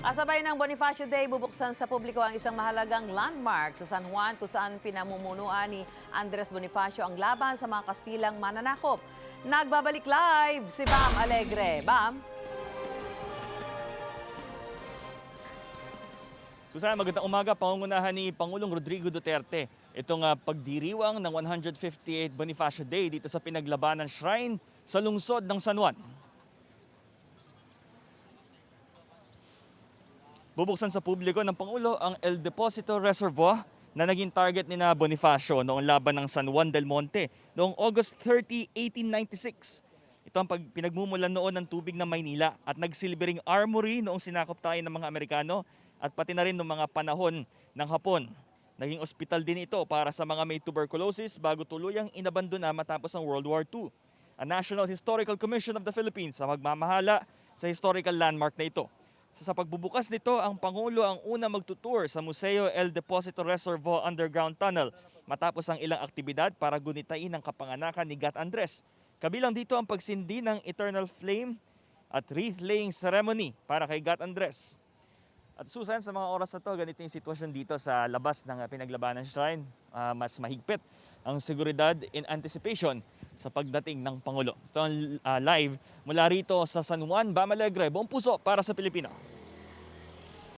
Kasabay ng Bonifacio Day, bubuksan sa publiko ang isang mahalagang landmark sa San Juan kung saan pinamumunuan ni Andres Bonifacio ang laban sa mga Kastilang mananakop. Nagbabalik live si Bam Alegre. Bam? Susan, magandang umaga. Pangungunahan ni Pangulong Rodrigo Duterte itong pagdiriwang ng 158th Bonifacio Day dito sa pinaglabanan shrine sa lungsod ng San Juan. Bubuksan sa publiko ng Pangulo ang El Deposito Reservoir na naging target ni na Bonifacio noong laban ng San Juan del Monte noong August 30, 1896. Ito ang pinagmumulan noon ng tubig ng Maynila at nagsilbing armory noong sinakop tayo ng mga Amerikano at pati na rin noong mga panahon ng Hapon. Naging ospital din ito para sa mga may tuberculosis bago tuluyang inabandona matapos ang World War II. Ang National Historical Commission of the Philippines ang magmamahala sa historical landmark na ito. Sa pagbubukas nito, ang Pangulo ang una magtutour sa Museo El Deposito Reservoir Underground Tunnel matapos ang ilang aktibidad para gunitain ang kapanganakan ni Gat Andres. Kabilang dito ang pagsindi ng Eternal Flame at wreath-laying ceremony para kay Gat Andres. At Susan, sa mga oras na to, ganito yung sitwasyon dito sa labas ng pinaglabanan shrine. Mas mahigpit ang seguridad in anticipation sa pagdating ng Pangulo. Ito ang live mula rito sa San Juan, Bam Alegre. Buong puso para sa Pilipino.